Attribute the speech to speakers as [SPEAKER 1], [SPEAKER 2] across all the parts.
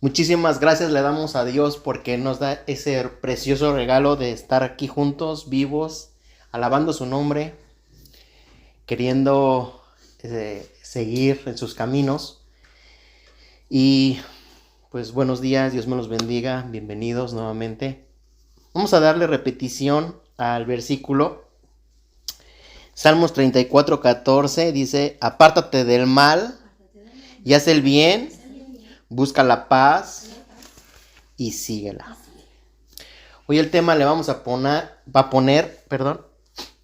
[SPEAKER 1] Muchísimas gracias le damos a Dios porque nos da ese precioso regalo de estar aquí juntos, vivos, alabando su nombre, queriendo seguir en sus caminos. Y pues buenos días, Dios me los bendiga, bienvenidos nuevamente. Vamos a darle repetición al versículo. Salmos 34:14 dice: apártate del mal y haz el bien, busca la paz y síguela. Hoy el tema le vamos a poner,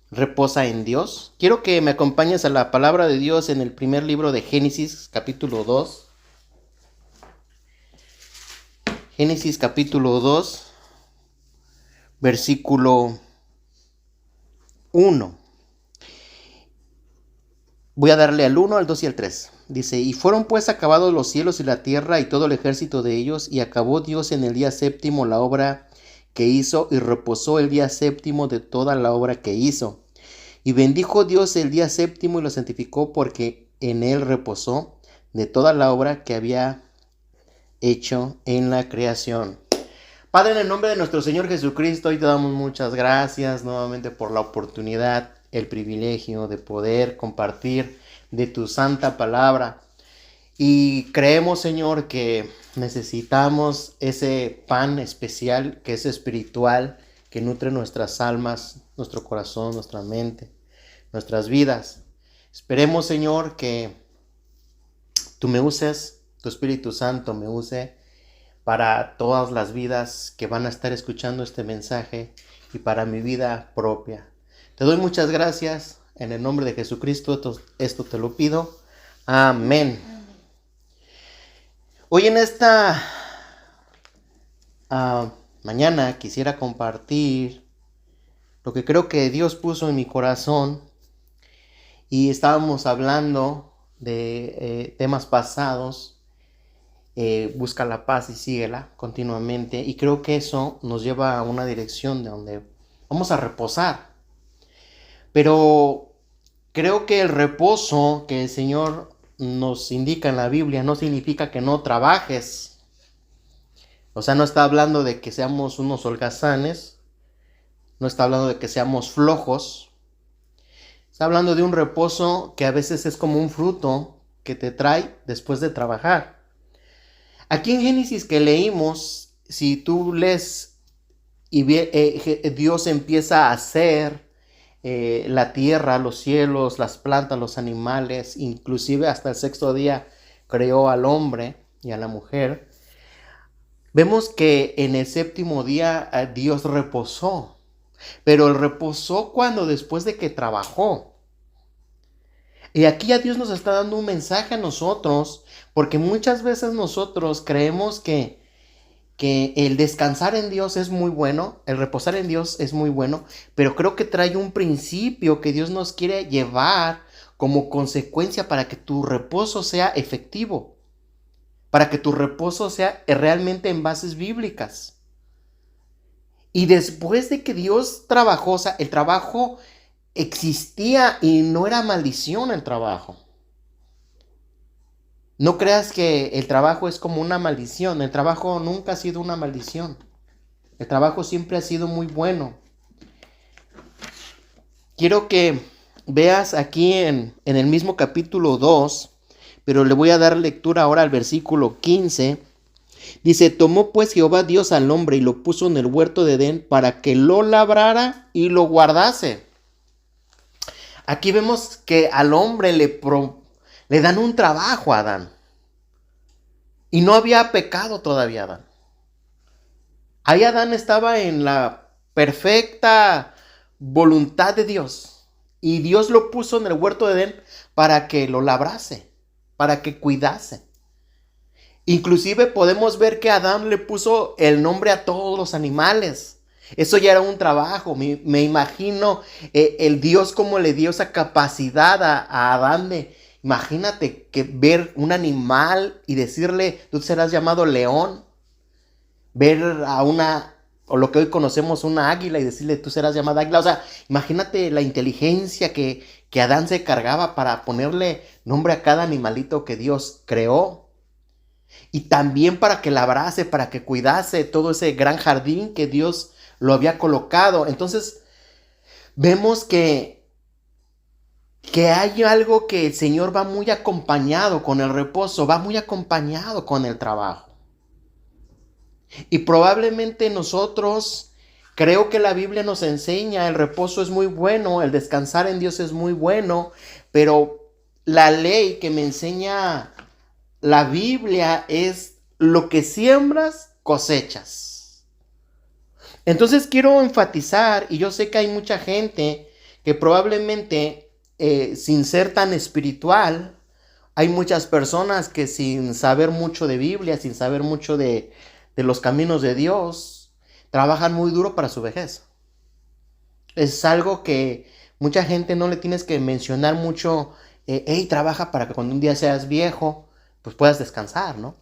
[SPEAKER 1] reposa en Dios. Quiero que me acompañes a la palabra de Dios en el primer libro de Génesis, capítulo 2. Génesis capítulo 2, versículo 1. Voy a darle al 1, al 2 y al 3. Dice: y fueron pues acabados los cielos y la tierra y todo el ejército de ellos, y acabó Dios en el día séptimo la obra que hizo, y reposó el día séptimo de toda la obra que hizo. Y bendijo Dios el día séptimo y lo santificó, porque en él reposó de toda la obra que había hecho en la creación. Padre, en el nombre de nuestro Señor Jesucristo, hoy te damos muchas gracias nuevamente por la oportunidad, el privilegio de poder compartir de tu santa palabra. Y creemos, Señor, que necesitamos ese pan especial que es espiritual, que nutre nuestras almas, nuestro corazón, nuestra mente, nuestras vidas. Esperemos, Señor, que tú me uses, tu Espíritu Santo me use para todas las vidas que van a estar escuchando este mensaje y para mi vida propia. Te doy muchas gracias. En el nombre de Jesucristo, esto te lo pido. Amén. Hoy en esta mañana quisiera compartir lo que creo que Dios puso en mi corazón. Y estábamos hablando de temas pasados. Busca la paz y síguela continuamente. Y creo que eso nos lleva a una dirección de donde vamos a reposar. Pero creo que el reposo que el Señor nos indica en la Biblia no significa que no trabajes. O sea, no está hablando de que seamos unos holgazanes, no está hablando de que seamos flojos. Está hablando de un reposo que a veces es como un fruto que te trae después de trabajar. Aquí en Génesis que leímos, si tú lees y Dios empieza a hacer la tierra, los cielos, las plantas, los animales, inclusive hasta el sexto día creó al hombre y a la mujer. Vemos que en el séptimo día Dios reposó, pero él reposó cuando después de que trabajó. Y aquí ya Dios nos está dando un mensaje a nosotros, porque muchas veces nosotros creemos que el descansar en Dios es muy bueno, el reposar en Dios es muy bueno, pero creo que trae un principio que Dios nos quiere llevar como consecuencia para que tu reposo sea efectivo, para que tu reposo sea realmente en bases bíblicas. Y después de que Dios trabajó, o sea, el trabajo existía y no era maldición el trabajo. No creas que el trabajo es como una maldición. El trabajo nunca ha sido una maldición. El trabajo siempre ha sido muy bueno. Quiero que veas aquí en el mismo capítulo 2, pero le voy a dar lectura ahora al versículo 15. Dice: tomó pues Jehová Dios al hombre y lo puso en el huerto de Edén para que lo labrara y lo guardase. Aquí vemos que al hombre le dan un trabajo a Adán. Y no había pecado todavía Adán. Ahí Adán estaba en la perfecta voluntad de Dios. Y Dios lo puso en el huerto de Edén para que lo labrase, para que cuidase. Inclusive podemos ver que Adán le puso el nombre a todos los animales. Eso ya era un trabajo. Me imagino el Dios como le dio esa capacidad a Adán de... Imagínate que ver un animal y decirle, tú serás llamado león. Ver a o lo que hoy conocemos, una águila, y decirle, tú serás llamada águila. O sea, imagínate la inteligencia que Adán se cargaba para ponerle nombre a cada animalito que Dios creó. y también para que labrase, para que cuidase todo ese gran jardín que Dios lo había colocado. Entonces vemos que hay algo que el Señor va muy acompañado con el reposo, va muy acompañado con el trabajo. Y probablemente nosotros, creo que la Biblia nos enseña, el reposo es muy bueno, el descansar en Dios es muy bueno, pero la ley que me enseña la Biblia es lo que siembras, cosechas. Entonces quiero enfatizar, y yo sé que hay mucha gente que probablemente sin ser tan espiritual, hay muchas personas que sin saber mucho de Biblia, sin saber mucho de los caminos de Dios, trabajan muy duro para su vejez. Es algo que mucha gente no le tienes que mencionar mucho. Hey, trabaja para que cuando un día seas viejo, pues puedas descansar, ¿no?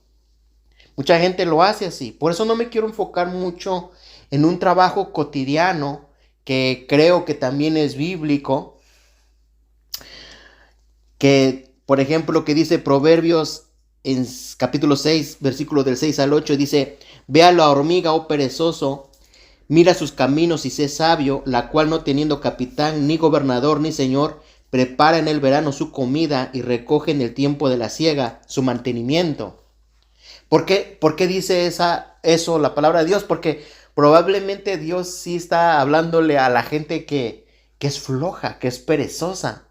[SPEAKER 1] Mucha gente lo hace así. Por eso no me quiero enfocar mucho en un trabajo cotidiano que creo que también es bíblico. Que, por ejemplo, que dice Proverbios en capítulo 6, versículo del 6 al 8, dice: Ve a la hormiga, oh perezoso, mira sus caminos y sé sabio, la cual no teniendo capitán, ni gobernador, ni señor, prepara en el verano su comida y recoge en el tiempo de la siega su mantenimiento. ¿Por qué dice eso la palabra de Dios? Porque probablemente Dios sí está hablándole a la gente que es floja, que es perezosa.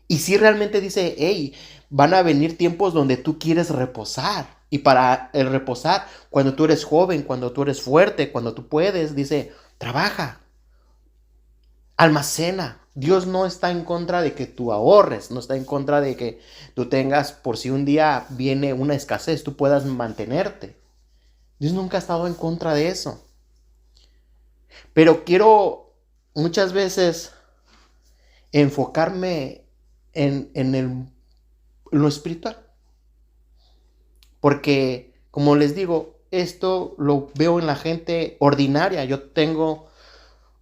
[SPEAKER 1] Y sí realmente dice, hey, van a venir tiempos donde tú quieres reposar. Y para el reposar, cuando tú eres joven, cuando tú eres fuerte, cuando tú puedes, dice, trabaja, almacena. Dios no está en contra de que tú ahorres, no está en contra de que tú tengas, por si un día viene una escasez, tú puedas mantenerte. Dios nunca ha estado en contra de eso. Pero quiero muchas veces enfocarme en lo espiritual. Porque, como les digo, esto lo veo en la gente ordinaria. Yo tengo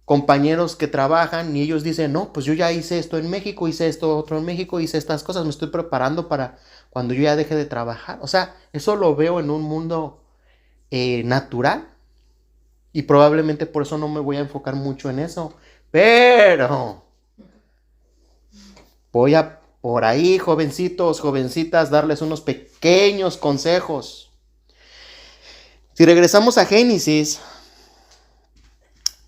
[SPEAKER 1] compañeros que trabajan y ellos dicen, no, pues yo ya hice esto en México, hice esto otro en México, hice estas cosas, me estoy preparando para cuando yo ya deje de trabajar. O sea, eso lo veo en un mundo natural y probablemente por eso no me voy a enfocar mucho en eso. Pero voy a por ahí, jovencitos, jovencitas, darles unos pequeños consejos. Si regresamos a Génesis,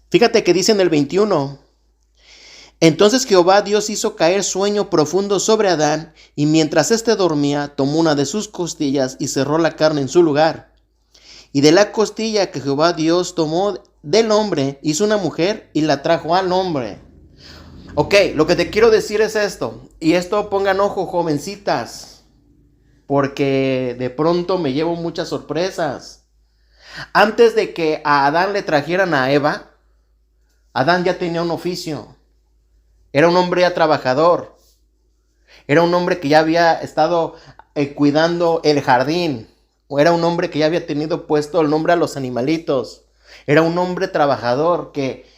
[SPEAKER 1] fíjate que dice en el 21, entonces Jehová Dios hizo caer sueño profundo sobre Adán, y mientras éste dormía, tomó una de sus costillas y cerró la carne en su lugar. Y de la costilla que Jehová Dios tomó del hombre, hizo una mujer y la trajo al hombre. Ok, lo que te quiero decir es esto, y esto pongan ojo, jovencitas, porque de pronto me llevo muchas sorpresas. Antes de que a Adán le trajeran a Eva, Adán ya tenía un oficio. Era un hombre ya trabajador. Era un hombre que ya había estado cuidando el jardín. O era un hombre que ya había tenido puesto el nombre a los animalitos. Era un hombre trabajador que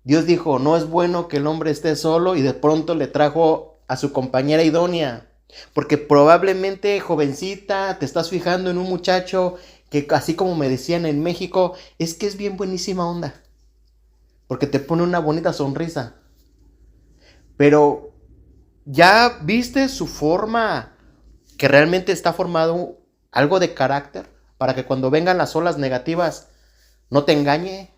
[SPEAKER 1] Dios dijo, no es bueno que el hombre esté solo, y de pronto le trajo a su compañera idónea. Porque probablemente, jovencita, te estás fijando en un muchacho que, así como me decían en México, es que es bien buenísima onda. Porque te pone una bonita sonrisa. Pero ¿ya viste su forma que realmente está formado algo de carácter para que cuando vengan las olas negativas no te engañe?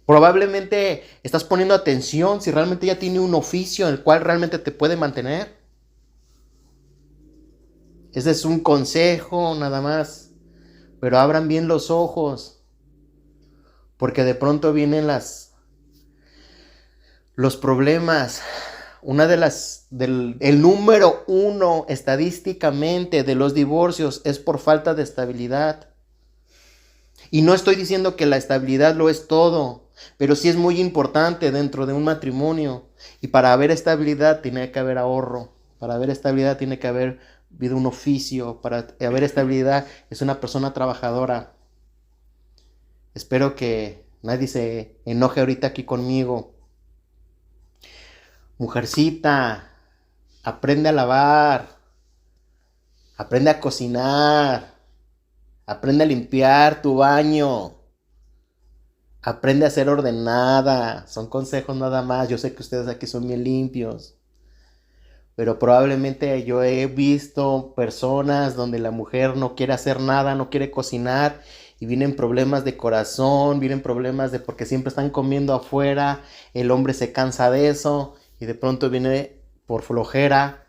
[SPEAKER 1] Probablemente estás poniendo atención si realmente ya tiene un oficio en el cual realmente te puede mantener. Ese es un consejo nada más. Pero abran bien los ojos, porque de pronto vienen los problemas. El número 1 estadísticamente de los divorcios es por falta de estabilidad. Y no estoy diciendo que la estabilidad lo es todo, pero sí es muy importante dentro de un matrimonio. Y para haber estabilidad tiene que haber ahorro. Para haber estabilidad tiene que haber habido un oficio. Para haber estabilidad es una persona trabajadora. Espero que nadie se enoje ahorita aquí conmigo. Mujercita, aprende a lavar. Aprende a cocinar. Aprende a limpiar tu baño. Aprende a ser ordenada. Son consejos nada más. Yo sé que ustedes aquí son bien limpios. Pero probablemente yo he visto personas donde la mujer no quiere hacer nada, no quiere cocinar. Y vienen problemas de corazón, vienen problemas de porque siempre están comiendo afuera. El hombre se cansa de eso. Y de pronto viene por flojera,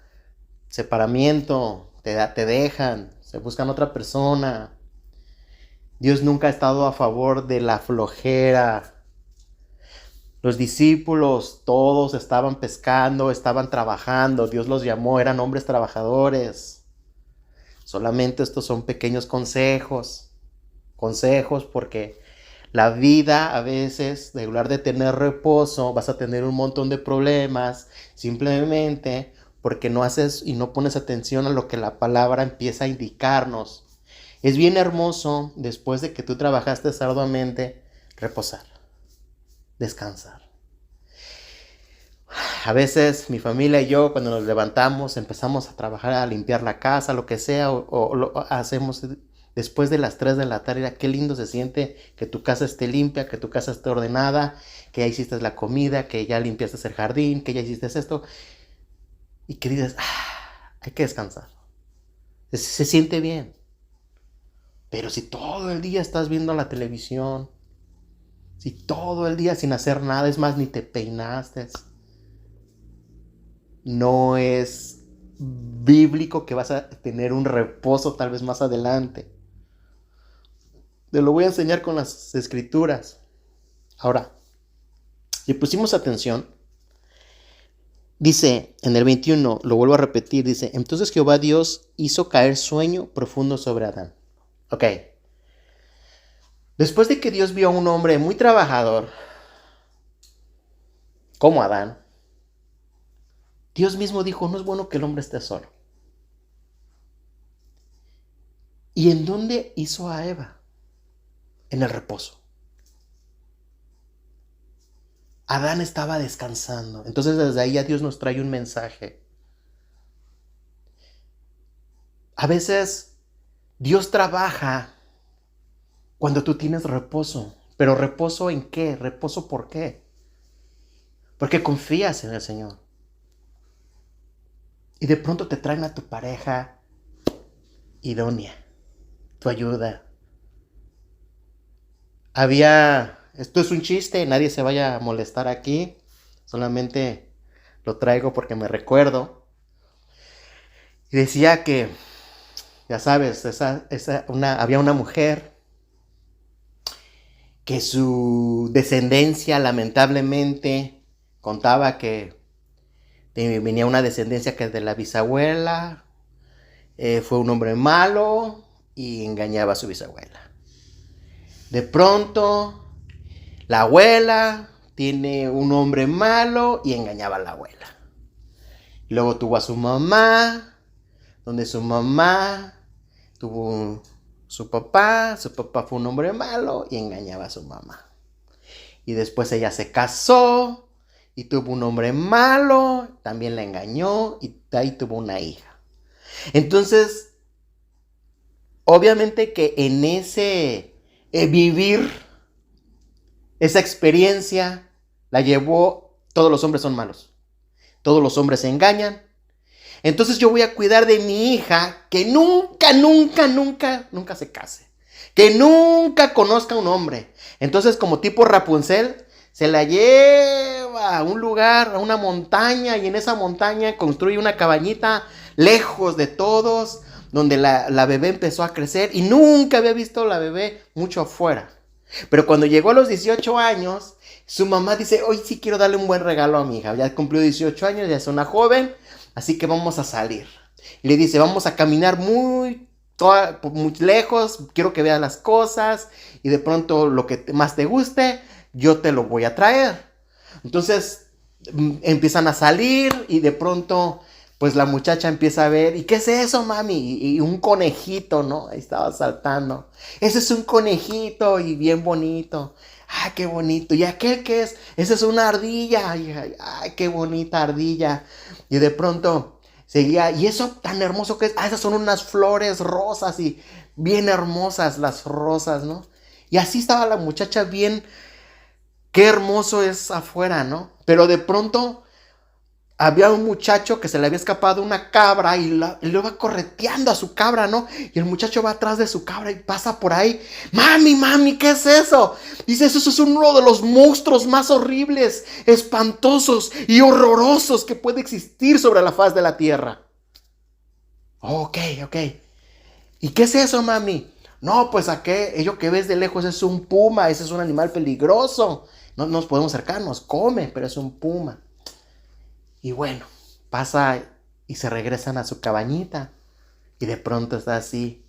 [SPEAKER 1] separamiento, te dejan, se buscan otra persona. Dios nunca ha estado a favor de la flojera. Los discípulos todos estaban pescando, estaban trabajando. Dios los llamó, eran hombres trabajadores. Solamente estos son pequeños consejos. Consejos porque la vida a veces, en lugar de tener reposo, vas a tener un montón de problemas. Simplemente porque no haces y no pones atención a lo que la palabra empieza a indicarnos. Es bien hermoso, después de que tú trabajaste arduamente, reposar, descansar. A veces mi familia y yo, cuando nos levantamos, empezamos a trabajar, a limpiar la casa, lo que sea, o lo hacemos después de las 3 de la tarde. Qué lindo se siente que tu casa esté limpia, que tu casa esté ordenada, que ya hiciste la comida, que ya limpiaste el jardín, que ya hiciste esto. Y que dices, hay que descansar. Se siente bien. Pero si todo el día estás viendo la televisión, si todo el día sin hacer nada, es más, ni te peinaste, no es bíblico que vas a tener un reposo tal vez más adelante. Te lo voy a enseñar con las escrituras. Ahora, si pusimos atención, dice en el 21, lo vuelvo a repetir, dice, entonces Jehová Dios hizo caer sueño profundo sobre Adán. Ok. Después de que Dios vio a un hombre muy trabajador, como Adán, Dios mismo dijo, no es bueno que el hombre esté solo. ¿Y en dónde hizo a Eva? En el reposo. Adán estaba descansando. Entonces desde ahí a Dios nos trae un mensaje. A veces Dios trabaja cuando tú tienes reposo. ¿Pero reposo en qué? ¿Reposo por qué? Porque confías en el Señor. Y de pronto te traen a tu pareja idónea, tu ayuda. Esto es un chiste, nadie se vaya a molestar aquí. Solamente lo traigo porque me recuerdo. Y decía que, ya sabes, había una mujer que su descendencia lamentablemente contaba que venía una descendencia que de la bisabuela, fue un hombre malo y engañaba a su bisabuela. De pronto, la abuela tiene un hombre malo y engañaba a la abuela. Luego tuvo a su mamá, donde su mamá tuvo su papá fue un hombre malo y engañaba a su mamá. Y después ella se casó y tuvo un hombre malo, también la engañó y ahí tuvo una hija. Entonces, obviamente que en ese vivir, esa experiencia la llevó, todos los hombres son malos, todos los hombres se engañan. Entonces yo voy a cuidar de mi hija que nunca se case, que nunca conozca a un hombre. Entonces, como tipo Rapunzel, se la lleva a un lugar, a una montaña, y en esa montaña construye una cabañita lejos de todos, donde la bebé empezó a crecer y nunca había visto a la bebé mucho afuera. Pero cuando llegó a los 18 años, su mamá dice, hoy sí quiero darle un buen regalo a mi hija. Ya cumplió 18 años, ya es una joven, así que vamos a salir. Y le dice, vamos a caminar muy lejos, quiero que veas las cosas y de pronto lo que más te guste, yo te lo voy a traer. Entonces empiezan a salir y de pronto pues la muchacha empieza a ver, ¿y qué es eso, mami? Y un conejito, ¿no? Ahí estaba saltando. Ese es un conejito y bien bonito. ¡Ay, qué bonito! ¿Y aquel qué es? Esa es una ardilla. ¡Ay, qué bonita ardilla! Y de pronto Seguía, y eso tan hermoso que es, esas son unas flores rosas y bien hermosas las rosas, ¿no? Y así estaba la muchacha bien, qué hermoso es afuera, ¿no? Pero de pronto había un muchacho que se le había escapado una cabra y lo iba correteando a su cabra, ¿no? Y el muchacho va atrás de su cabra y pasa por ahí. Mami, mami, ¿qué es eso? Dice, eso es uno de los monstruos más horribles, espantosos y horrorosos que puede existir sobre la faz de la tierra. Ok, ok. ¿Y qué es eso, mami? No, pues aquello que ves de lejos es un puma, ese es un animal peligroso. No nos podemos acercar, nos come, pero es un puma. Y bueno, pasa y se regresan a su cabañita. Y de pronto está así.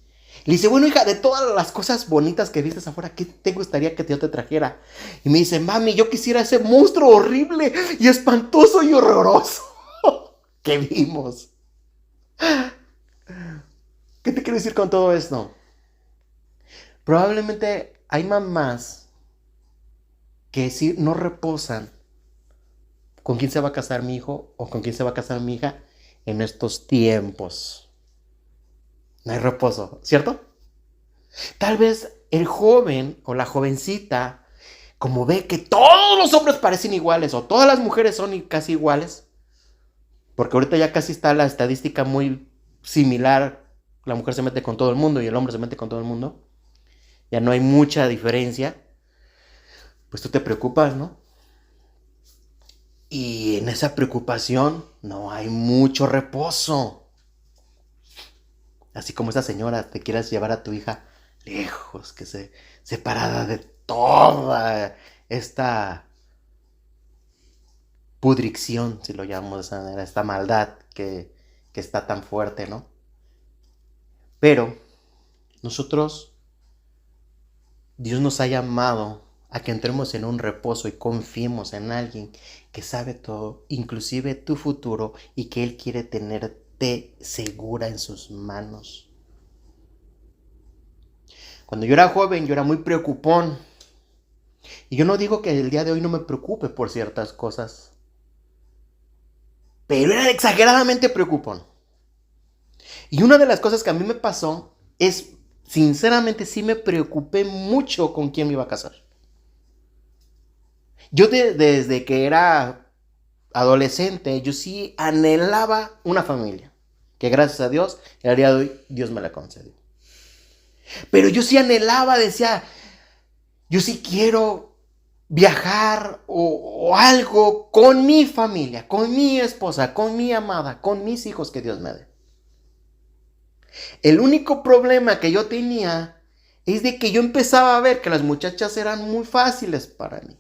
[SPEAKER 1] Le dice, bueno, hija, de todas las cosas bonitas que viste afuera, ¿qué te gustaría que yo te trajera? Y me dice, mami, yo quisiera ese monstruo horrible y espantoso y horroroso que vimos. ¿Qué te quiero decir con todo esto? Probablemente hay mamás que sí no reposan con quién se va a casar mi hijo o con quién se va a casar mi hija en estos tiempos. No hay reposo, ¿cierto? Tal vez el joven o la jovencita, como ve que todos los hombres parecen iguales o todas las mujeres son casi iguales, porque ahorita ya casi está la estadística muy similar, la mujer se mete con todo el mundo y el hombre se mete con todo el mundo, ya no hay mucha diferencia, pues tú te preocupas, ¿no? Y en esa preocupación no hay mucho reposo. Así como esa señora, te quieras llevar a tu hija lejos, que se separada de toda esta pudricción, si lo llamamos de esa manera, esta maldad que está tan fuerte, ¿no? Pero nosotros, Dios nos ha llamado a que entremos en un reposo y confiemos en alguien que sabe todo, inclusive tu futuro, y que Él quiere tenerte segura en sus manos. Cuando yo era joven, yo era muy preocupón. Y yo no digo que el día de hoy no me preocupe por ciertas cosas, pero era exageradamente preocupón. Y una de las cosas que a mí me pasó es, sinceramente, sí me preocupé mucho con quién me iba a casar. Yo desde que era adolescente, yo sí anhelaba una familia, que gracias a Dios, el día de hoy, Dios me la concedió. Pero yo sí anhelaba, decía, yo sí quiero viajar o algo con mi familia, con mi esposa, con mi amada, con mis hijos que Dios me dé. El único problema que yo tenía es de que yo empezaba a ver que las muchachas eran muy fáciles para mí.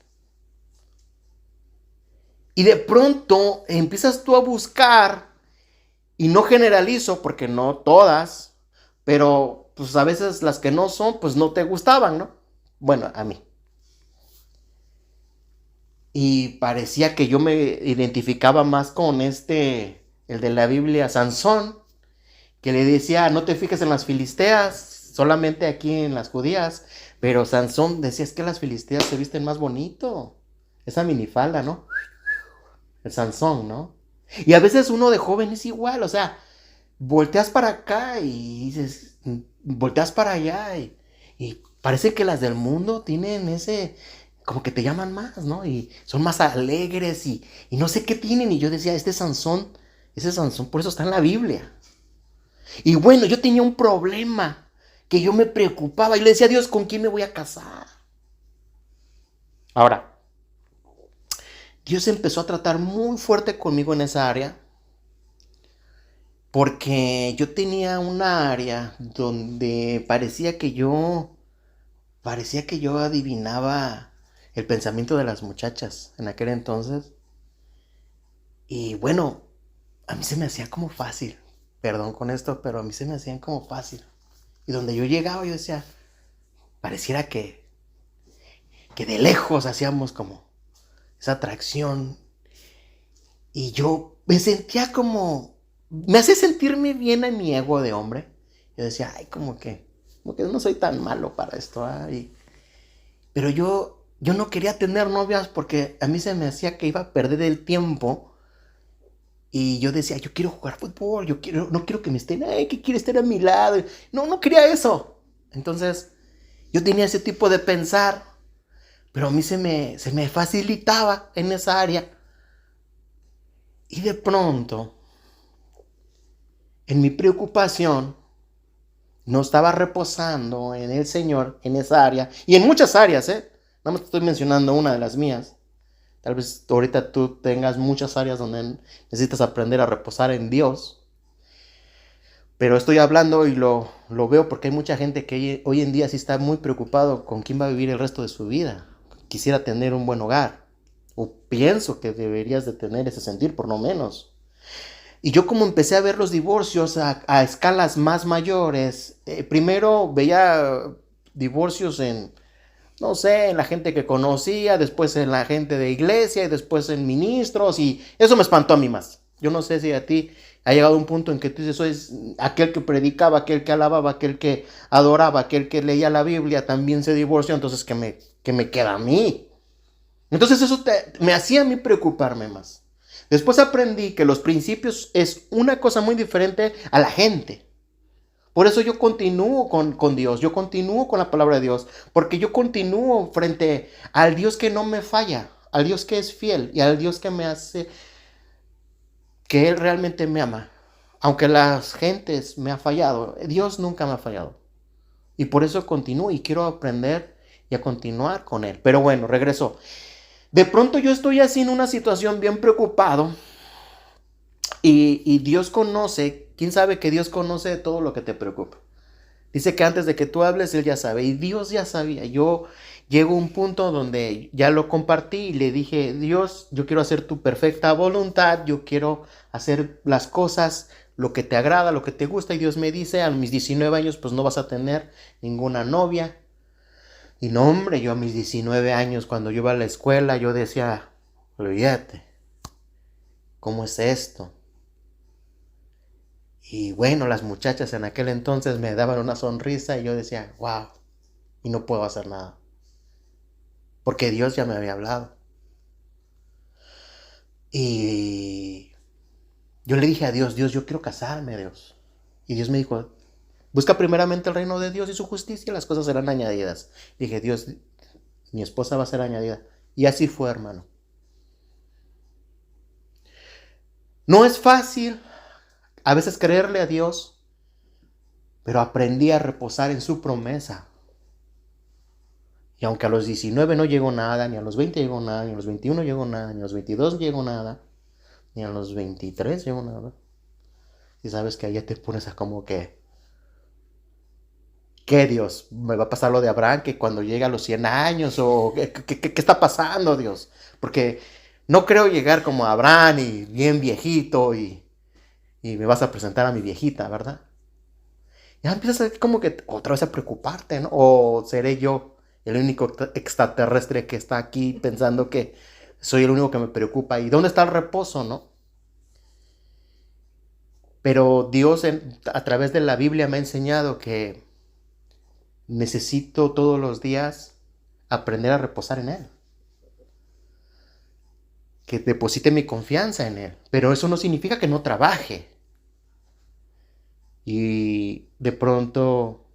[SPEAKER 1] Y de pronto empiezas tú a buscar, y no generalizo porque no todas, pero pues a veces las que no son, pues no te gustaban, ¿no? Bueno, a mí. Y parecía que yo me identificaba más con el de la Biblia, Sansón, que le decía, no te fijes en las filisteas, solamente aquí en las judías. Pero Sansón decía, es que las filisteas se visten más bonito. Esa minifalda, ¿no? El Sansón, ¿no? Y a veces uno de joven es igual, o sea, volteas para acá y dices, volteas para allá y parece que las del mundo tienen ese, como que te llaman más, ¿no? Y son más alegres y no sé qué tienen. Y yo decía, ese Sansón, por eso está en la Biblia. Y bueno, yo tenía un problema que yo me preocupaba y le decía a Dios, ¿con quién me voy a casar? Ahora, Dios empezó a tratar muy fuerte conmigo en esa área porque yo tenía una área donde parecía que yo adivinaba el pensamiento de las muchachas en aquel entonces. Y bueno, a mí se me hacía como fácil, perdón con esto, pero a mí se me hacían como fácil. Y donde yo llegaba, yo decía, pareciera que de lejos hacíamos como esa atracción. Y yo me sentía me hace sentirme bien en mi ego de hombre. Yo decía, ay, como que no soy tan malo para esto. Pero yo no quería tener novias porque a mí se me hacía que iba a perder el tiempo Y yo decía, yo quiero jugar fútbol, no quiero que me estén, ay, que quiere estar a mi lado. No quería eso. Entonces, yo tenía ese tipo de pensar, pero a mí se me facilitaba en esa área. Y de pronto, en mi preocupación, no estaba reposando en el Señor, en esa área, y en muchas áreas, ¿eh? Nada más te estoy mencionando una de las mías. Tal vez ahorita tú tengas muchas áreas donde necesitas aprender a reposar en Dios. Pero estoy hablando y lo veo porque hay mucha gente que hoy en día sí está muy preocupado con quién va a vivir el resto de su vida. Quisiera tener un buen hogar. O pienso que deberías de tener ese sentir, por lo menos. Y yo como empecé a ver los divorcios a escalas más mayores, primero veía divorcios en, no sé, en la gente que conocía, después en la gente de iglesia y después en ministros, y eso me espantó a mí más. Yo no sé si a ti ha llegado un punto en que tú dices, soy aquel que predicaba, aquel que alababa, aquel que adoraba, aquel que leía la Biblia, también se divorció, entonces ¿qué me queda a mí? Entonces eso me hacía a mí preocuparme más. Después aprendí que los principios es una cosa muy diferente a la gente. Por eso yo continúo con Dios, yo continúo con la palabra de Dios, porque yo continúo frente al Dios que no me falla, al Dios que es fiel y al Dios que me hace, que Él realmente me ama. Aunque las gentes me han fallado, Dios nunca me ha fallado. Y por eso continúo y quiero aprender y a continuar con Él. Pero bueno, regreso. De pronto yo estoy así en una situación bien preocupado y Dios conoce, quién sabe que Dios conoce todo lo que te preocupa. Dice que antes de que tú hables, Él ya sabe. Y Dios ya sabía. Yo llego a un punto donde ya lo compartí y le dije, Dios, yo quiero hacer tu perfecta voluntad. Yo quiero hacer las cosas, lo que te agrada, lo que te gusta. Y Dios me dice, a mis 19 años, pues no vas a tener ninguna novia. Y no, hombre, yo a mis 19 años, cuando yo iba a la escuela, yo decía, olvídate, ¿cómo es esto? Y bueno, las muchachas en aquel entonces me daban una sonrisa y yo decía, wow, y no puedo hacer nada. Porque Dios ya me había hablado. Y yo le dije a Dios, Dios, yo quiero casarme, Dios. Y Dios me dijo, busca primeramente el reino de Dios y su justicia y las cosas serán añadidas. Dije, Dios, mi esposa va a ser añadida. Y así fue, hermano. No es fácil a veces creerle a Dios, pero aprendí a reposar en su promesa. Y aunque a los 19 no llegó nada, ni a los 20 llegó nada, ni a los 21 llegó nada, ni a los 22 llegó nada, ni a los 23 llegó nada. Y sabes que ahí te pones a como que, ¿qué Dios? ¿Me va a pasar lo de Abraham que cuando llega a los 100 años? ¿O qué está pasando, Dios? Porque no creo llegar como Abraham y bien viejito y me vas a presentar a mi viejita, ¿verdad? Ya empiezas como que otra vez a preocuparte, ¿no? O seré yo el único extraterrestre que está aquí pensando que soy el único que me preocupa. ¿Y dónde está el reposo, no? Pero Dios a través de la Biblia me ha enseñado que necesito todos los días aprender a reposar en Él. Que deposite mi confianza en Él. Pero eso no significa que no trabaje. Y de pronto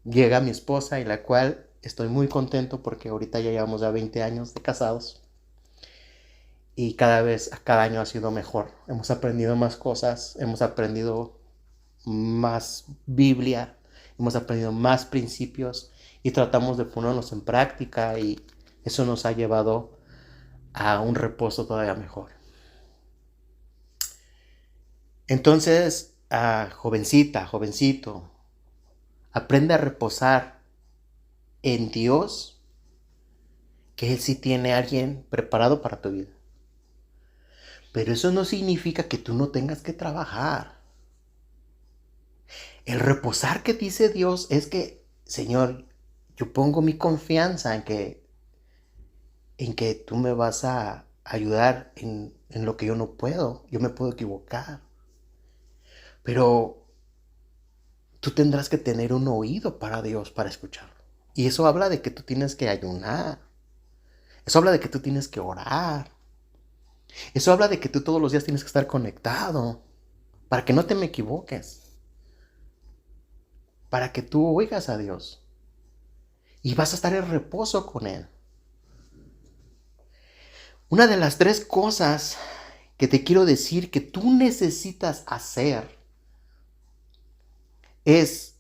[SPEAKER 1] llega mi esposa y la cual estoy muy contento porque ahorita ya llevamos ya 20 años de casados. Y cada año ha sido mejor. Hemos aprendido más cosas, hemos aprendido más Biblia, hemos aprendido más principios y tratamos de ponerlos en práctica y eso nos ha llevado a un reposo todavía mejor. Entonces, jovencita, jovencito, aprende a reposar en Dios, que Él sí tiene a alguien preparado para tu vida. Pero eso no significa que tú no tengas que trabajar. El reposar que dice Dios es que, Señor, yo pongo mi confianza en que tú me vas a ayudar en lo que yo no puedo. Yo me puedo equivocar. Pero tú tendrás que tener un oído para Dios, para escucharlo. Y eso habla de que tú tienes que ayunar. Eso habla de que tú tienes que orar. Eso habla de que tú todos los días tienes que estar conectado para que no te me equivoques, para que tú oigas a Dios y vas a estar en reposo con Él. Una de las 3 cosas que te quiero decir que tú necesitas hacer es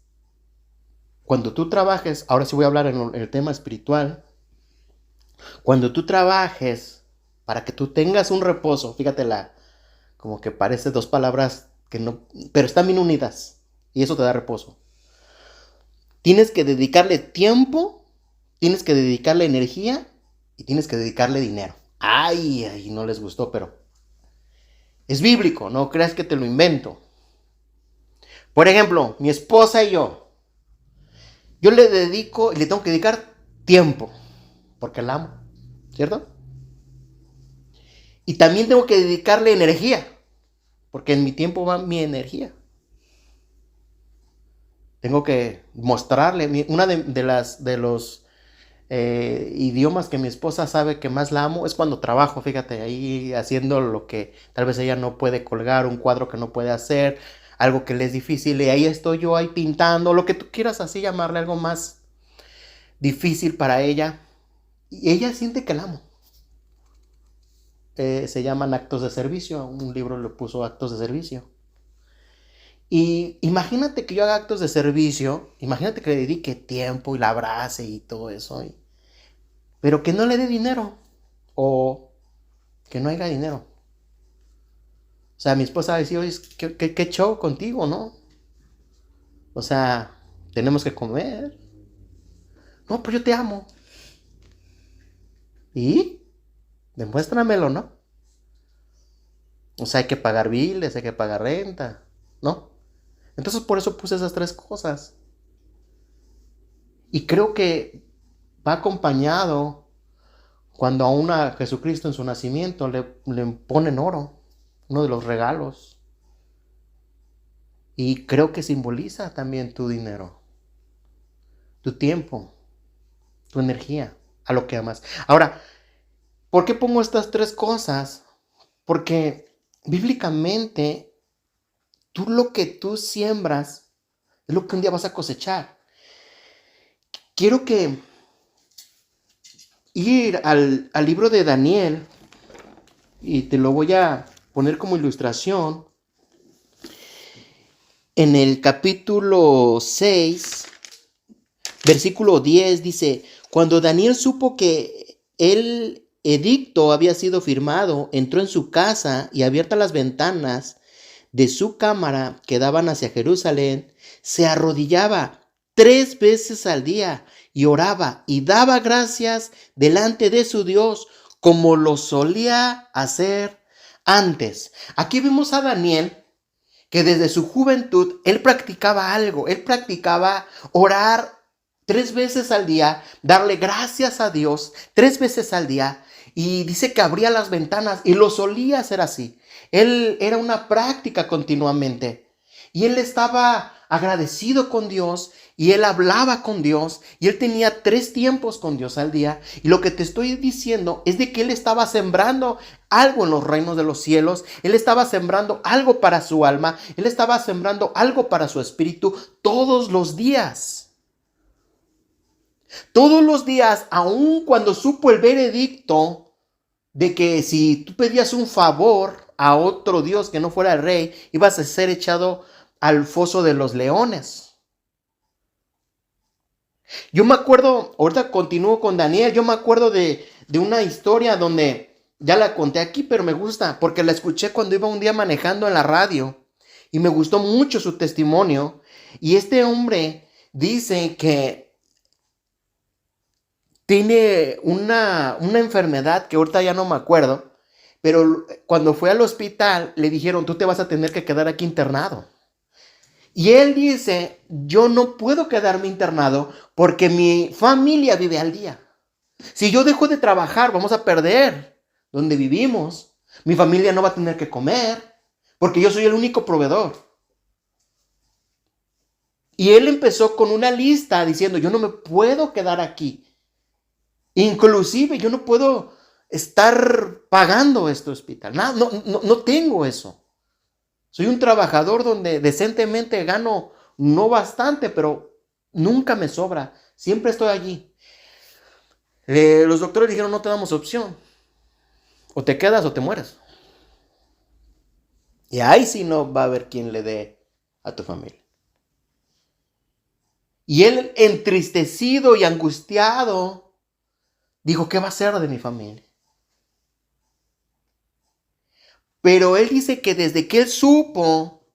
[SPEAKER 1] cuando tú trabajes, ahora sí voy a hablar en el tema espiritual, cuando tú trabajes para que tú tengas un reposo, fíjate como que parece 2 palabras que no, pero están bien unidas y eso te da reposo. Tienes que dedicarle tiempo, tienes que dedicarle energía y tienes que dedicarle dinero. Ay, no les gustó, pero es bíblico, no creas que te lo invento. Por ejemplo, mi esposa y yo le dedico y le tengo que dedicar tiempo, porque la amo, ¿cierto? Y también tengo que dedicarle energía, porque en mi tiempo va mi energía. Tengo que mostrarle, una de los idiomas que mi esposa sabe que más la amo es cuando trabajo, fíjate, ahí haciendo lo que tal vez ella no puede colgar, un cuadro que no puede hacer, algo que le es difícil, y ahí estoy yo ahí pintando, lo que tú quieras así llamarle, algo más difícil para ella, y ella siente que la amo. Se llaman actos de servicio, un libro le puso actos de servicio. Y imagínate que yo haga actos de servicio, imagínate que le dedique tiempo y la abrace y todo eso, pero que no le dé dinero o que no haya dinero. O sea, mi esposa va a decir, oye, ¿qué show contigo, no? O sea, tenemos que comer. No, pues yo te amo. ¿Y? Demuéstramelo, ¿no? O sea, hay que pagar biles, hay que pagar renta, ¿no? Entonces por eso puse esas 3 cosas. Y creo que va acompañado cuando a Jesucristo en su nacimiento le ponen oro, uno de los regalos. Y creo que simboliza también tu dinero, tu tiempo, tu energía, a lo que amas. Ahora, ¿por qué pongo estas 3 cosas? Porque bíblicamente, lo que tú siembras es lo que un día vas a cosechar. Quiero que ir al libro de Daniel, y te lo voy a poner como ilustración. En el capítulo 6, versículo 10 dice, cuando Daniel supo que el edicto había sido firmado, entró en su casa y abiertas las ventanas de su cámara que daban hacia Jerusalén, se arrodillaba 3 veces al día y oraba y daba gracias delante de su Dios como lo solía hacer antes. Aquí vemos a Daniel que desde su juventud él practicaba algo, él practicaba orar 3 veces al día, darle gracias a Dios 3 veces al día, y dice que abría las ventanas y lo solía hacer así. Él era una práctica continuamente y él estaba agradecido con Dios y él hablaba con Dios y él tenía 3 tiempos con Dios al día. Y lo que te estoy diciendo es de que él estaba sembrando algo en los reinos de los cielos, él estaba sembrando algo para su alma, él estaba sembrando algo para su espíritu todos los días. Todos los días, aun cuando supo el veredicto de que si tú pedías un favor a otro Dios que no fuera el rey, ibas a ser echado al foso de los leones. Yo me acuerdo, ahorita continúo con Daniel, yo me acuerdo de una historia donde, ya la conté aquí, pero me gusta, porque la escuché cuando iba un día manejando en la radio, y me gustó mucho su testimonio, y este hombre dice que tiene una enfermedad que ahorita ya no me acuerdo, pero cuando fue al hospital le dijeron, tú te vas a tener que quedar aquí internado. Y él dice, yo no puedo quedarme internado porque mi familia vive al día. Si yo dejo de trabajar, vamos a perder donde vivimos. Mi familia no va a tener que comer porque yo soy el único proveedor. Y él empezó con una lista diciendo, yo no me puedo quedar aquí. Inclusive yo no puedo estar pagando este hospital. No tengo eso. Soy un trabajador donde decentemente gano no bastante, pero nunca me sobra. Siempre estoy allí. Los doctores dijeron, no te damos opción. O te quedas o te mueres. Y ahí sí no va a haber quien le dé a tu familia. Y él, entristecido y angustiado, dijo, ¿qué va a hacer de mi familia? Pero él dice que desde que él supo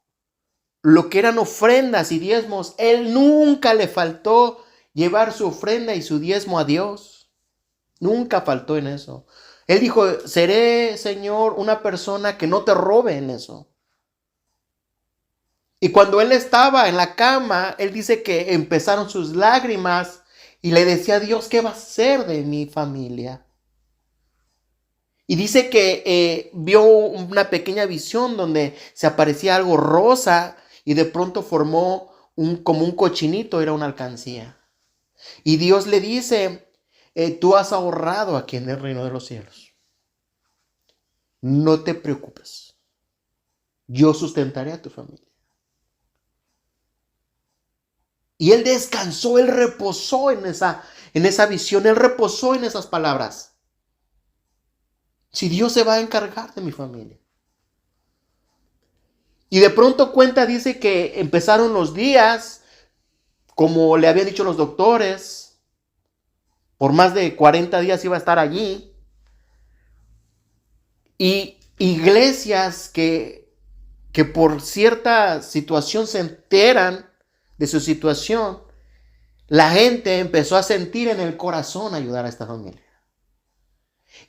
[SPEAKER 1] lo que eran ofrendas y diezmos, él nunca le faltó llevar su ofrenda y su diezmo a Dios. Nunca faltó en eso. Él dijo, seré, Señor, una persona que no te robe en eso. Y cuando él estaba en la cama, él dice que empezaron sus lágrimas y le decía a Dios, ¿qué va a hacer de mi familia? Y dice que vio una pequeña visión donde se aparecía algo rosa y de pronto formó como un cochinito, era una alcancía. Y Dios le dice, tú has ahorrado aquí en el reino de los cielos. No te preocupes. Yo sustentaré a tu familia. Y él descansó, él reposó en esa visión, él reposó en esas palabras. Si Dios se va a encargar de mi familia. Y de pronto cuenta, dice que empezaron los días, como le habían dicho los doctores, por más de 40 días iba a estar allí. Y iglesias que por cierta situación se enteran de su situación, la gente empezó a sentir en el corazón ayudar a esta familia.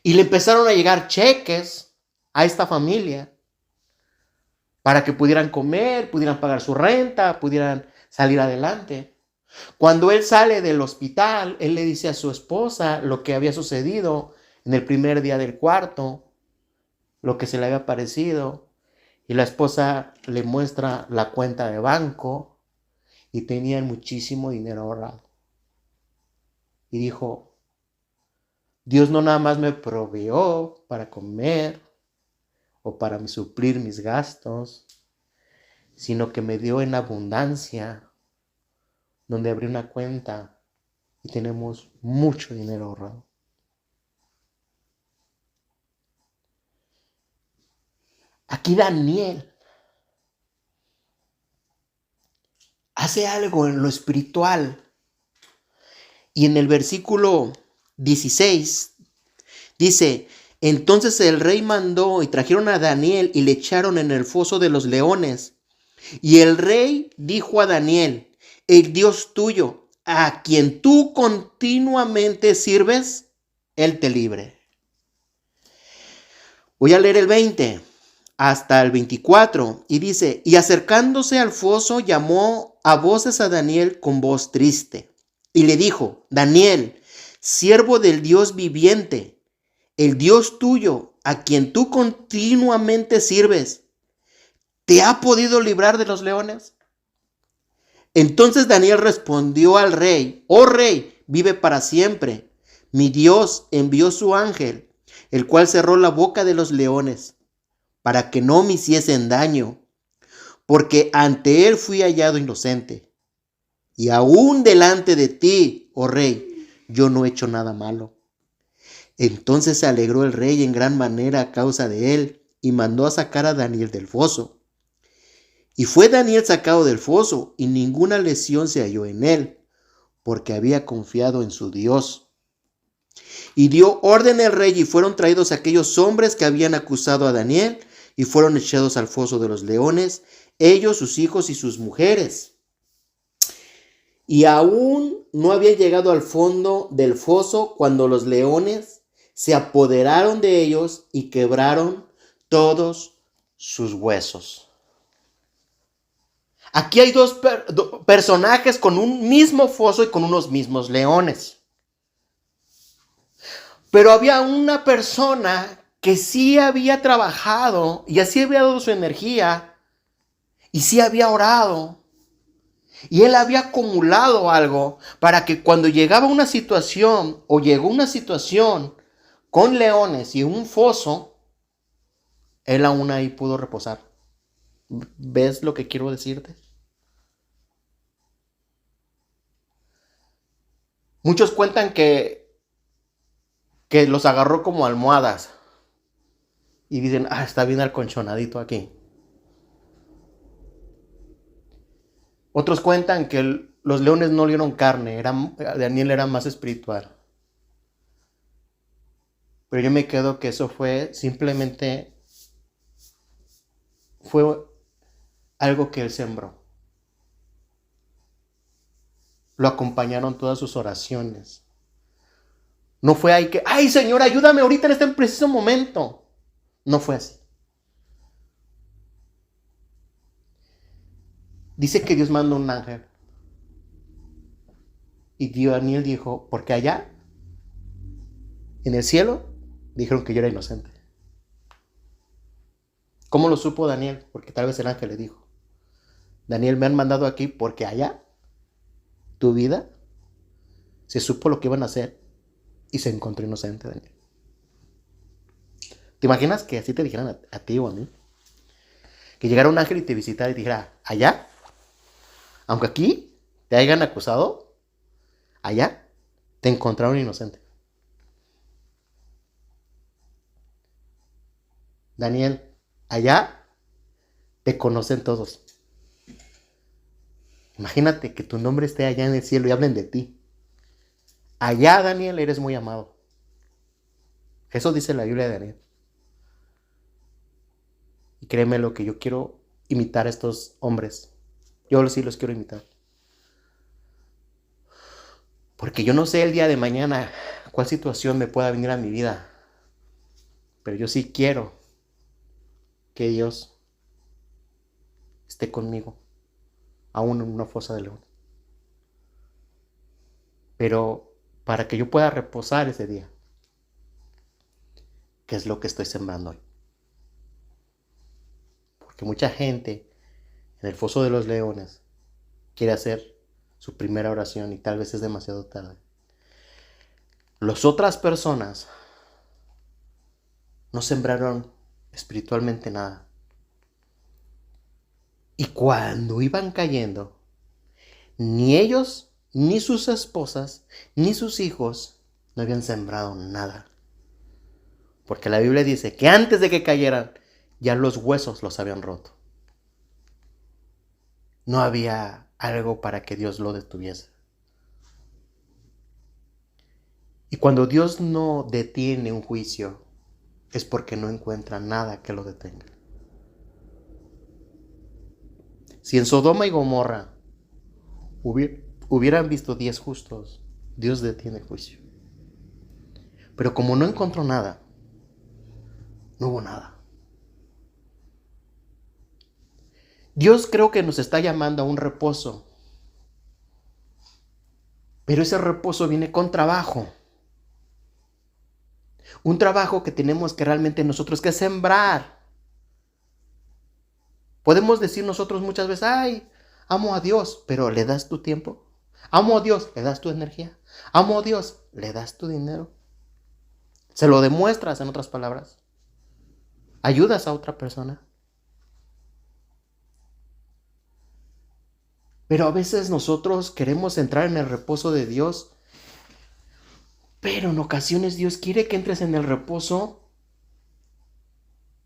[SPEAKER 1] Y le empezaron a llegar cheques a esta familia para que pudieran comer, pudieran pagar su renta, pudieran salir adelante. Cuando él sale del hospital, él le dice a su esposa lo que había sucedido en el primer día del cuarto, lo que se le había parecido. Y la esposa le muestra la cuenta de banco y tenían muchísimo dinero ahorrado. Y dijo, Dios no nada más me proveyó para comer o para suplir mis gastos, sino que me dio en abundancia, donde abrí una cuenta y tenemos mucho dinero ahorrado. Aquí Daniel hace algo en lo espiritual. Y en el versículo 16 dice, entonces el rey mandó y trajeron a Daniel y le echaron en el foso de los leones. Y el rey dijo a Daniel, el Dios tuyo, a quien tú continuamente sirves, él te libre. Voy a leer el 20 hasta el 24 y dice, y acercándose al foso llamó a voces a Daniel con voz triste y le dijo, Daniel, siervo del Dios viviente, el Dios tuyo, a quien tú continuamente sirves, ¿te ha podido librar de los leones? Entonces Daniel respondió al rey, oh rey, vive para siempre. Mi Dios envió su ángel, el cual cerró la boca de los leones, para que no me hiciesen daño, porque ante él fui hallado inocente. Y aún delante de ti, oh rey, yo no he hecho nada malo. Entonces se alegró el rey en gran manera a causa de él, y mandó a sacar a Daniel del foso. Y fue Daniel sacado del foso, y ninguna lesión se halló en él, porque había confiado en su Dios. Y dio orden el rey, y fueron traídos aquellos hombres que habían acusado a Daniel, y fueron echados al foso de los leones, ellos, sus hijos y sus mujeres. Y aún no había llegado al fondo del foso cuando los leones se apoderaron de ellos y quebraron todos sus huesos. Aquí hay dos personajes con un mismo foso y con unos mismos leones. Pero había una persona que sí había trabajado y así había dado su energía y sí había orado. Y él había acumulado algo para que cuando llegaba una situación o llegó una situación con leones y un foso, él aún ahí pudo reposar. ¿Ves lo que quiero decirte? Muchos cuentan que los agarró como almohadas y dicen, está bien alconchonadito aquí. Otros cuentan que los leones no le dieron carne, Daniel era más espiritual. Pero yo me quedo que eso fue algo que él sembró. Lo acompañaron todas sus oraciones. No fue ahí que, ay Señor, ayúdame ahorita en este preciso momento. No fue así. Dice que Dios mandó un ángel. Y Daniel dijo, porque allá, en el cielo, dijeron que yo era inocente. ¿Cómo lo supo Daniel? Porque tal vez el ángel le dijo, Daniel, me han mandado aquí porque allá, tu vida, se supo lo que iban a hacer y se encontró inocente, Daniel. ¿Te imaginas que así te dijeran a ti o a mí? Que llegara un ángel y te visitara y te dijera, allá, aunque aquí te hayan acusado, allá te encontraron inocente. Daniel, allá te conocen todos. Imagínate que tu nombre esté allá en el cielo y hablen de ti. Allá, Daniel, eres muy amado. Eso dice la Biblia de Daniel. Y créeme lo que yo quiero imitar a estos hombres. Yo sí los quiero imitar. Porque yo no sé el día de mañana cuál situación me pueda venir a mi vida. Pero yo sí quiero que Dios esté conmigo, aún en una fosa de león. Pero para que yo pueda reposar ese día, ¿qué es lo que estoy sembrando hoy? Porque mucha gente en el foso de los leones quiere hacer su primera oración y tal vez es demasiado tarde. Las otras personas no sembraron espiritualmente nada. Y cuando iban cayendo, ni ellos, ni sus esposas, ni sus hijos no habían sembrado nada. Porque la Biblia dice que antes de que cayeran, ya los huesos los habían roto. No había algo para que Dios lo detuviese. Y cuando Dios no detiene un juicio, es porque no encuentra nada que lo detenga. Si en Sodoma y Gomorra hubieran visto 10 justos, Dios detiene el juicio. Pero como no encontró nada, no hubo nada. Dios creo que nos está llamando a un reposo. Pero ese reposo viene con trabajo. Un trabajo que tenemos que realmente nosotros que sembrar. Podemos decir nosotros muchas veces, ay, amo a Dios, pero ¿le das tu tiempo? Amo a Dios, ¿le das tu energía? Amo a Dios, ¿le das tu dinero? ¿Se lo demuestras en otras palabras? ¿Ayudas a otra persona? Pero a veces nosotros queremos entrar en el reposo de Dios, pero en ocasiones Dios quiere que entres en el reposo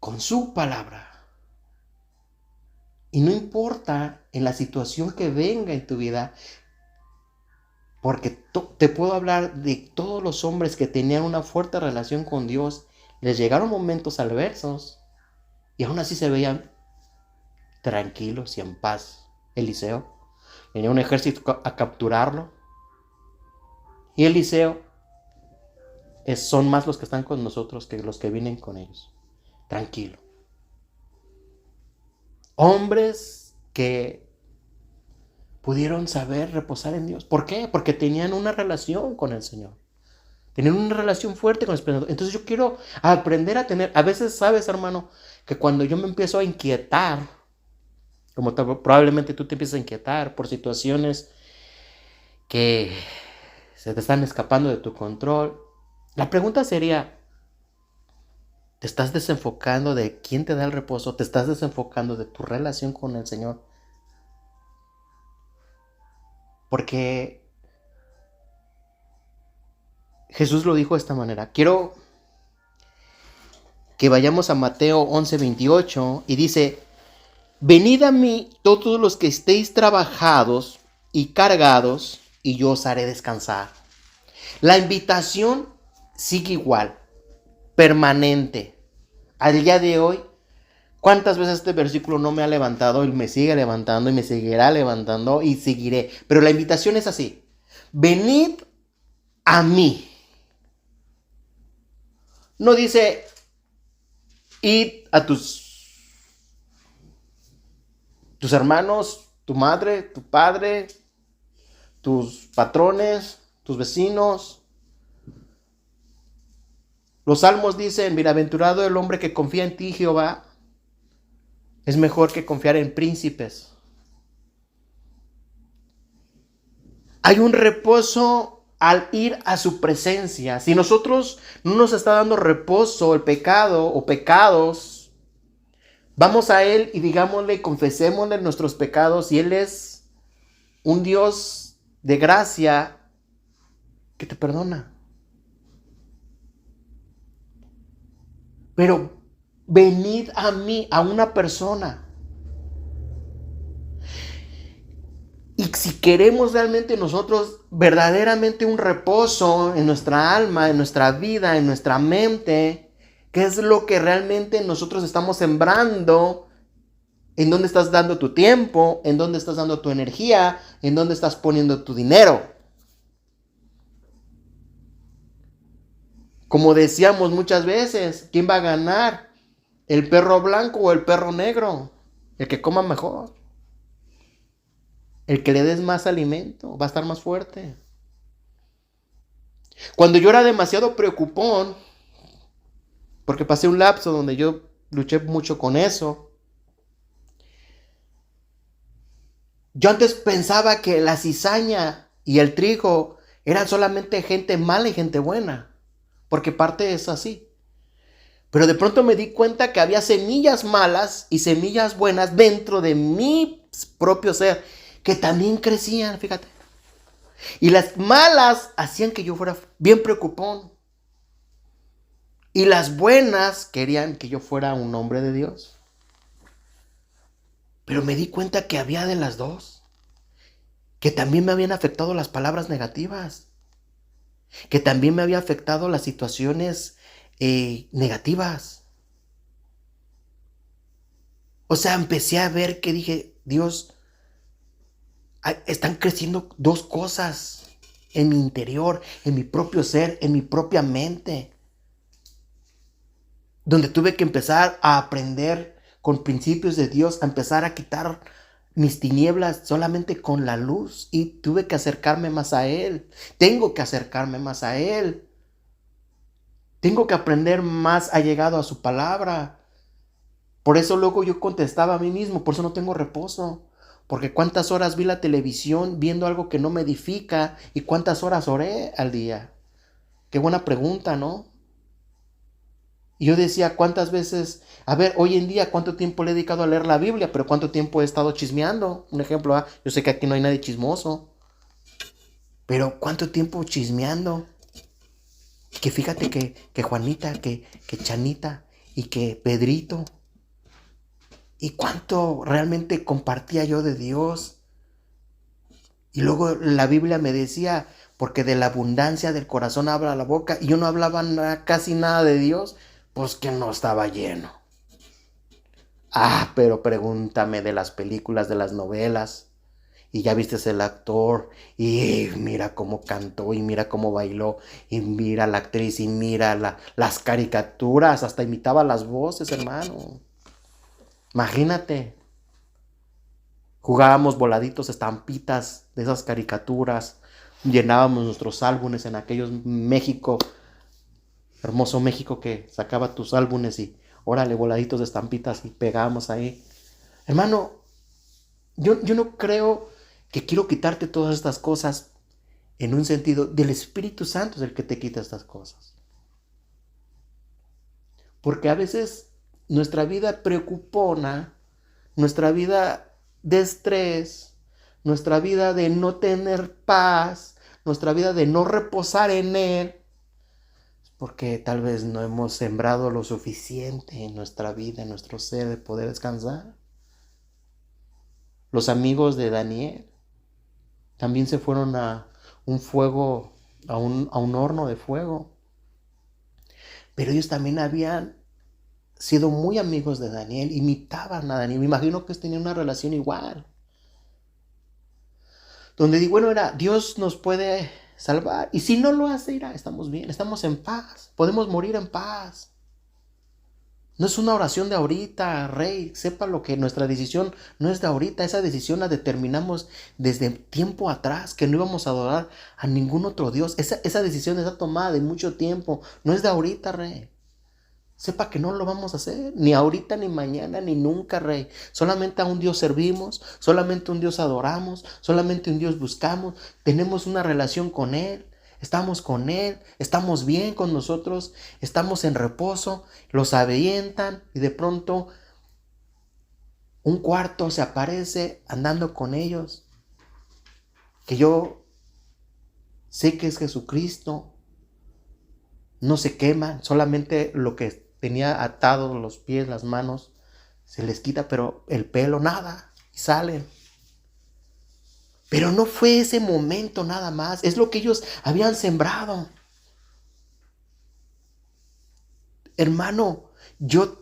[SPEAKER 1] con su palabra. Y no importa en la situación que venga en tu vida, porque te puedo hablar de todos los hombres que tenían una fuerte relación con Dios, les llegaron momentos adversos y aún así se veían tranquilos y en paz. Eliseo venía un ejército a capturarlo y Eliseo son más los que están con nosotros que los que vienen con ellos. Tranquilo. Hombres que pudieron saber reposar en Dios. ¿Por qué? Porque tenían una relación con el Señor. Tenían una relación fuerte con el Espíritu. Entonces yo quiero aprender a tener, a veces sabes, hermano, que cuando yo me empiezo a inquietar, como probablemente tú te empiezas a inquietar por situaciones que se te están escapando de tu control, la pregunta sería, Te estás desenfocando de quién te da el reposo, te estás desenfocando de tu relación con el Señor. Porque Jesús lo dijo de esta manera. Quiero que vayamos a Mateo 11:28 y dice: venid a mí todos los que estéis trabajados y cargados, y yo os haré descansar. La invitación sigue igual, permanente. Al día de hoy, ¿cuántas veces este versículo no me ha levantado y me sigue levantando y me seguirá levantando y seguiré? Pero la invitación es así: venid a mí. No dice id a tus hermanos, tu madre, tu padre, tus patrones, tus vecinos. Los salmos dicen: bienaventurado el hombre que confía en ti, Jehová. Es mejor que confiar en príncipes. Hay un reposo al ir a su presencia. Si nosotros no nos está dando reposo el pecado o pecados, vamos a Él y digámosle, confesémosle nuestros pecados, y Él es un Dios de gracia que te perdona. Pero venid a mí, a una persona. Y si queremos realmente nosotros verdaderamente un reposo en nuestra alma, en nuestra vida, en nuestra mente, ¿qué es lo que realmente nosotros estamos sembrando? ¿En dónde estás dando tu tiempo? ¿En dónde estás dando tu energía? ¿En dónde estás poniendo tu dinero? Como decíamos muchas veces, ¿quién va a ganar? ¿El perro blanco o el perro negro? El que coma mejor. El que le des más alimento va a estar más fuerte. Cuando yo era demasiado preocupón, porque pasé un lapso donde yo luché mucho con eso, yo antes pensaba que la cizaña y el trigo eran solamente gente mala y gente buena, porque parte es así. Pero de pronto me di cuenta que había semillas malas y semillas buenas dentro de mi propio ser, que también crecían, fíjate. Y las malas hacían que yo fuera bien preocupón. Y las buenas querían que yo fuera un hombre de Dios. Pero me di cuenta que había de las dos. Que también me habían afectado las palabras negativas. Que también me había afectado las situaciones negativas. O sea, empecé a ver que dije, Dios, están creciendo dos cosas en mi interior, en mi propio ser, en mi propia mente. Donde tuve que empezar a aprender con principios de Dios, a empezar a quitar mis tinieblas solamente con la luz, y tuve que acercarme más a Él. Tengo que acercarme más a Él. Tengo que aprender más allegado a su palabra. Por eso luego yo contestaba a mí mismo, por eso no tengo reposo. Porque cuántas horas vi la televisión viendo algo que no me edifica, y cuántas horas oré al día. Qué buena pregunta, ¿no? Y yo decía, ¿cuántas veces? A ver, hoy en día, ¿cuánto tiempo le he dedicado a leer la Biblia? Pero ¿cuánto tiempo he estado chismeando? Un ejemplo, yo sé que aquí no hay nadie chismoso. Pero ¿cuánto tiempo chismeando? Que fíjate que Juanita, que Chanita y que Pedrito. ¿Y cuánto realmente compartía yo de Dios? Y luego la Biblia me decía, porque de la abundancia del corazón habla la boca, y yo no hablaba casi nada de Dios, pues que no estaba lleno. Pero pregúntame de las películas, de las novelas, y ya viste el actor, y mira cómo cantó, y mira cómo bailó, y mira la actriz, y mira las caricaturas, hasta imitaba las voces, hermano. Imagínate. Jugábamos voladitos, estampitas de esas caricaturas, llenábamos nuestros álbumes en aquellos México, hermoso México, que sacaba tus álbumes y órale, voladitos de estampitas y pegábamos ahí. Hermano, yo no creo que quiero quitarte todas estas cosas en un sentido del Espíritu Santo, es el que te quita estas cosas. Porque a veces nuestra vida preocupona, nuestra vida de estrés, nuestra vida de no tener paz, nuestra vida de no reposar en Él, porque tal vez no hemos sembrado lo suficiente en nuestra vida, en nuestro ser, de poder descansar. Los amigos de Daniel también se fueron a un fuego, a un horno de fuego. Pero ellos también habían sido muy amigos de Daniel, imitaban a Daniel. Me imagino que tenían una relación igual. Donde digo, bueno, Dios nos puede salvar. Y si no lo hace, estamos bien, estamos en paz. Podemos morir en paz. No es una oración de ahorita, Rey. Sepa lo que nuestra decisión no es de ahorita. Esa decisión la determinamos desde tiempo atrás, que no íbamos a adorar a ningún otro Dios. Esa decisión está tomada de mucho tiempo. No es de ahorita, Rey. Sepa que no lo vamos a hacer, ni ahorita, ni mañana, ni nunca, Rey. Solamente a un Dios servimos, solamente a un Dios adoramos, solamente a un Dios buscamos. Tenemos una relación con Él, estamos con Él, estamos bien con nosotros, estamos en reposo. Los avientan y de pronto un cuarto se aparece andando con ellos, que yo sé que es Jesucristo. No se queman, solamente lo que tenía atados los pies, las manos, se les quita, pero el pelo nada, y salen. Pero no fue ese momento nada más, es lo que ellos habían sembrado. Hermano, yo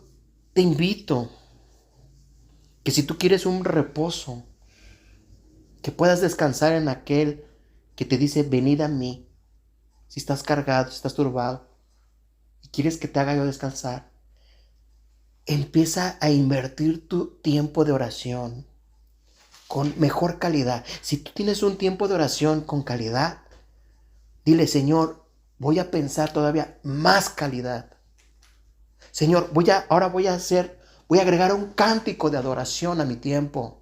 [SPEAKER 1] te invito que si tú quieres un reposo, que puedas descansar en aquel que te dice, venid a mí, si estás cargado, si estás turbado, y quieres que te haga yo descansar. Empieza a invertir tu tiempo de oración con mejor calidad. Si tú tienes un tiempo de oración con calidad, dile, Señor, voy a pensar todavía más calidad. Señor, ahora voy a agregar un cántico de adoración a mi tiempo.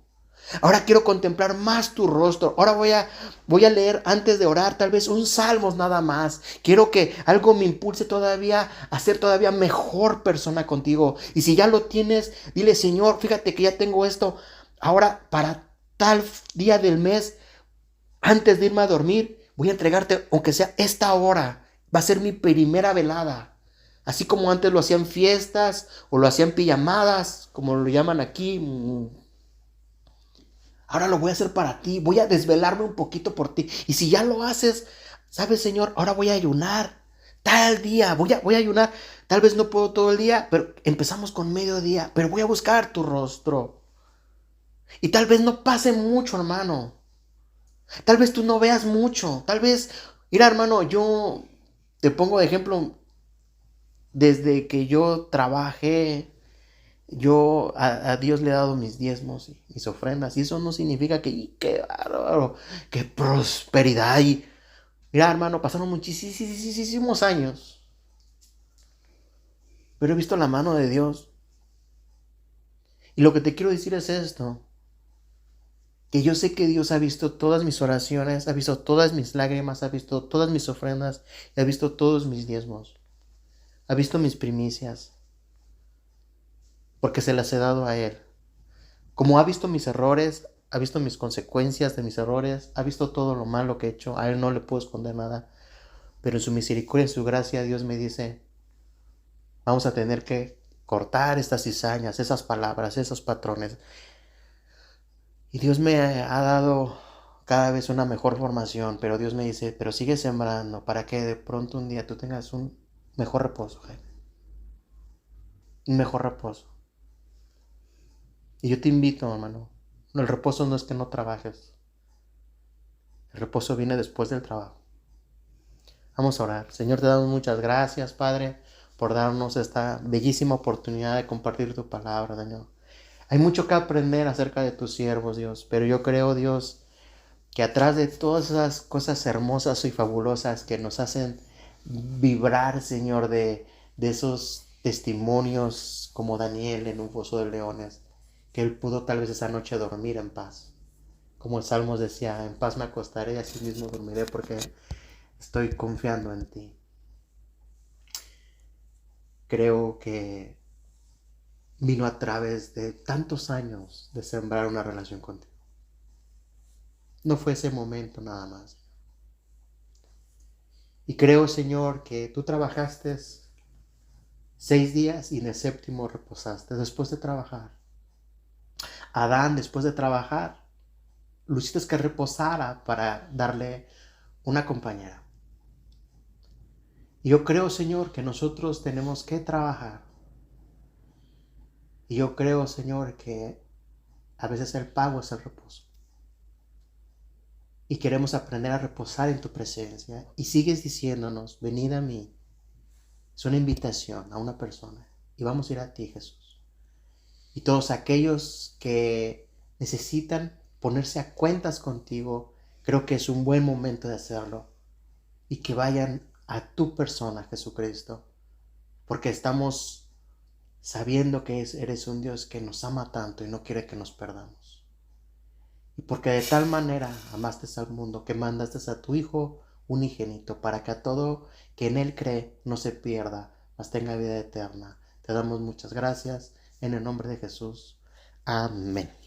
[SPEAKER 1] Ahora quiero contemplar más tu rostro. Ahora voy a leer antes de orar tal vez un salmos nada más. Quiero que algo me impulse todavía a ser todavía mejor persona contigo. Y si ya lo tienes, dile, Señor, fíjate que ya tengo esto. Ahora para tal día del mes, antes de irme a dormir, voy a entregarte, aunque sea esta hora. Va a ser mi primera velada. Así como antes lo hacían fiestas o lo hacían pijamadas, como lo llaman aquí. Ahora lo voy a hacer para ti. Voy a desvelarme un poquito por ti. Y si ya lo haces, ¿sabes, Señor? Ahora voy a ayunar. Tal día, voy a ayunar. Tal vez no puedo todo el día, pero empezamos con mediodía. Pero voy a buscar tu rostro. Y tal vez no pase mucho, hermano. Tal vez tú no veas mucho. Tal vez, mira, hermano, yo te pongo de ejemplo. Desde que yo trabajé, yo a Dios le he dado mis diezmos y mis ofrendas. Y eso no significa que, qué bárbaro, qué prosperidad. Y mira, hermano, pasaron muchísimos años. Pero he visto la mano de Dios. Y lo que te quiero decir es esto. Que yo sé que Dios ha visto todas mis oraciones, ha visto todas mis lágrimas, ha visto todas mis ofrendas, y ha visto todos mis diezmos. Ha visto mis primicias. Porque se las he dado a Él. Como ha visto mis errores, ha visto mis consecuencias de mis errores, ha visto todo lo malo que he hecho, a Él no le puedo esconder nada. Pero en su misericordia, en su gracia, Dios me dice, vamos a tener que cortar estas cizañas, esas palabras, esos patrones. Y Dios me ha dado cada vez una mejor formación, pero Dios me dice, pero sigue sembrando para que de pronto un día tú tengas un mejor reposo, Jaime. Un mejor reposo. Y yo te invito, hermano. El reposo no es que no trabajes. El reposo viene después del trabajo. Vamos a orar. Señor, te damos muchas gracias, Padre, por darnos esta bellísima oportunidad de compartir tu palabra, Señor. Hay mucho que aprender acerca de tus siervos, Dios, pero yo creo, Dios, que atrás de todas esas cosas hermosas y fabulosas que nos hacen vibrar, Señor, de esos testimonios como Daniel en un foso de leones, que él pudo tal vez esa noche dormir en paz. Como el Salmos decía, en paz me acostaré y así mismo dormiré porque estoy confiando en ti. creo que vino a través de tantos años de sembrar una relación contigo. No fue ese momento nada más. Y creo, Señor, que tú trabajaste 6 días y en el séptimo reposaste después de trabajar. Adán, después de trabajar, lo hiciste que reposara para darle una compañera. Y yo creo, Señor, que nosotros tenemos que trabajar. Y yo creo, Señor, que a veces el pago es el reposo. Y queremos aprender a reposar en tu presencia. Y sigues diciéndonos, venid a mí. Es una invitación a una persona. Y vamos a ir a ti, Jesús. Y todos aquellos que necesitan ponerse a cuentas contigo, creo que es un buen momento de hacerlo. Y que vayan a tu persona, Jesucristo. Porque estamos sabiendo que eres un Dios que nos ama tanto y no quiere que nos perdamos. Y porque de tal manera amaste al mundo que mandaste a tu Hijo unigénito para que a todo que en Él cree no se pierda, mas tenga vida eterna. Te damos muchas gracias en el nombre de Jesús. Amén.